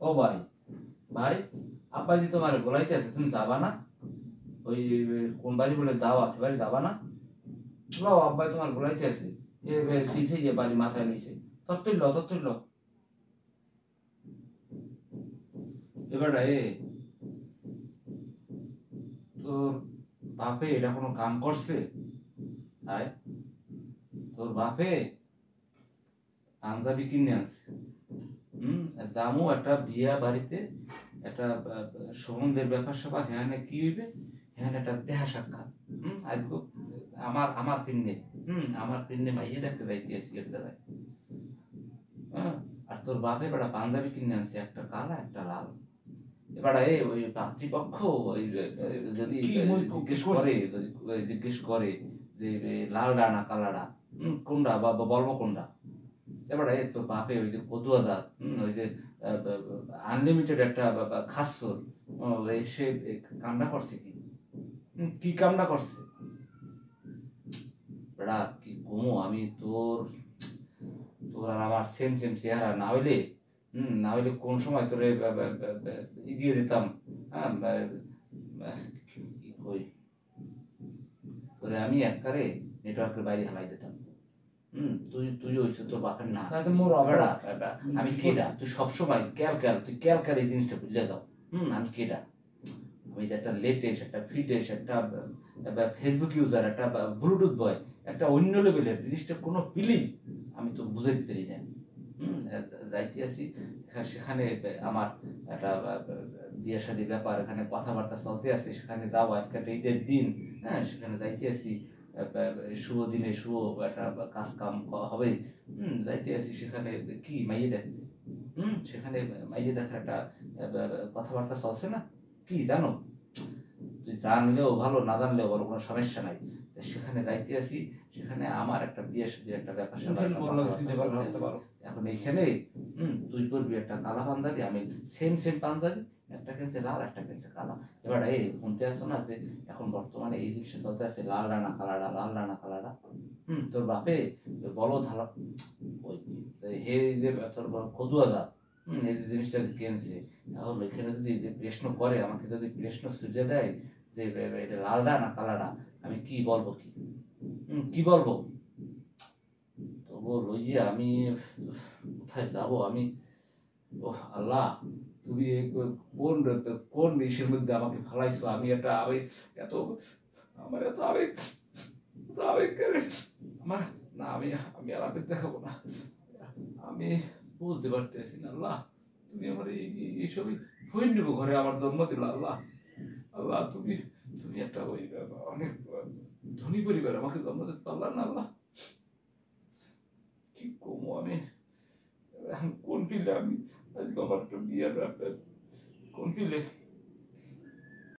ও ভাই, ভাই আব্বাজি তোমার বলাইতে আছে, তুমি যাবা না? ওই কোন বাড়ি বলে দাওয়াত বাড়ি যাবা না? লও, আব্বাই তোমার বলাইতে আছে। সিটে গিয়ে বাড়ি মাথায় নিছে। তত্তুল ল। এবার তোর বাপে এটা কোনো কাম করছে? আয়, তোর বাপে পাঞ্জাবি কিনে আনছে। জামু একটা বিয়া বাড়িতে, একটা সম্বন্ধের ব্যাপার স্যাপার, হ্যাঁ কি হইবে, হ্যাঁ একটা দেহা সাক্ষাৎ। আজকে আমার পিন্নে মাইয়ে দেখতে যাইতে আসি এক জায়গায়। আর তোর বাপে বেটা পাঞ্জাবি কিনে আনছে, একটা কালা একটা লাল। এবার ওই পাত্রীপক্ষ ওই যদি জিজ্ঞেস করে যে লালডা না কালাডা, কোনটা বা বলবো কোনটা। এবার তোর বাপে ওই যে কদুয়াদার, ওই যে আনলিমিটেড একটা খাসর, সে কামনা করছে কি কামনা করছে বেড়া, কি কমো আমি তোর। তোর আর আমার সেম সেম চেহারা, না হইলে কোন সময় তোরে দিয়ে দিতাম। হ্যাঁ, কি কই, তোরে আমি একবারে নেটওয়ার্কের বাইরে হালাই দিতাম। তুই হইছ তোর বাপের না, মোর বেড়া। আমি কেডা, তুই সবসময় তুই ক্যাল এই জিনিসটা বুঝলে যাও। আমি কেডা, আমি যে একটা লেটেস্ট, একটা ফিটেস্ট, একটা ফেসবুক ইউজার, একটা ব্লুটুথ বয়, একটা অন্য লেভেলের জিনিসটা কোনো পিলি আমি তো বুঝাইতে পারি না। যাইতে আছি সেখানে আমার একটা বিয়ে শাদীর ব্যাপার, এখানে কথাবার্তা চলতে আছে, সেখানে যাবো আজকে একটা ঈদের দিন। হ্যাঁ, সেখানে যাইতে আছি, শুভ দিনে শুভ একটা কাজ কাম হবে। যাইতে আছি সেখানে কি মাইয়ে দেখতে। সেখানে মাইয়ে দেখার একটা কথাবার্তা চলছে না, কি জানো? তুই জানলেও ভালো, না জানলেও ভালো, কোনো সমস্যা নাই। সেখানে যাইতে আছি, সেখানে আমার একটা বিয়ে শাদীর একটা ব্যাপার এখন এইখানে তুই করবি একটা কালা পাঞ্জাবি, আমি সেম পাঞ্জাবি, একটা কিনছে লাল, একটা কিনছে কালা। এবার শুনতে আসছো না যে এখন বর্তমানে এই জিনিসটা চলতে আছে, লাল রানা কালাডা, লাল রানা কালাডা। তোর বাপে বলো ধালা ওই হে যে তোর কদুয়া দা, এই যে জিনিসটা কিনছে। এখন এখানে যদি যে প্রশ্ন করে, আমাকে যদি প্রশ্ন সুঝে দেয় যে এটা লালডা না কালাডা, আমি কি বলবো, কি বলবো? তো বল ওই যে আমি কোথায় যাব আমি? ও আল্লাহ, তুমি কোন কোন ইসের মধ্যে আমাকে ফালাইছো? আমি এটা আবেগ, এত আমার এত আবেগ, আমার না, আমি আমি আর আবেগ দেখাবো না। আমি বুঝতে পারতেছি না আল্লাহ, তুমি আমার এইসবই ফৈন্যব ঘরে আমার জন্ম দিল আল্লাহ। আল্লাহ, তুমি তুমি একটা ওই অনেক ধনী পরিবার আমাকে জন্ম দিতে পারলাম না আল্লাহ। কি কমো আমি এখন, কোন ফিল্ডে আমি আজকে আমার একটা বিয়ের কোন ফিল্ডে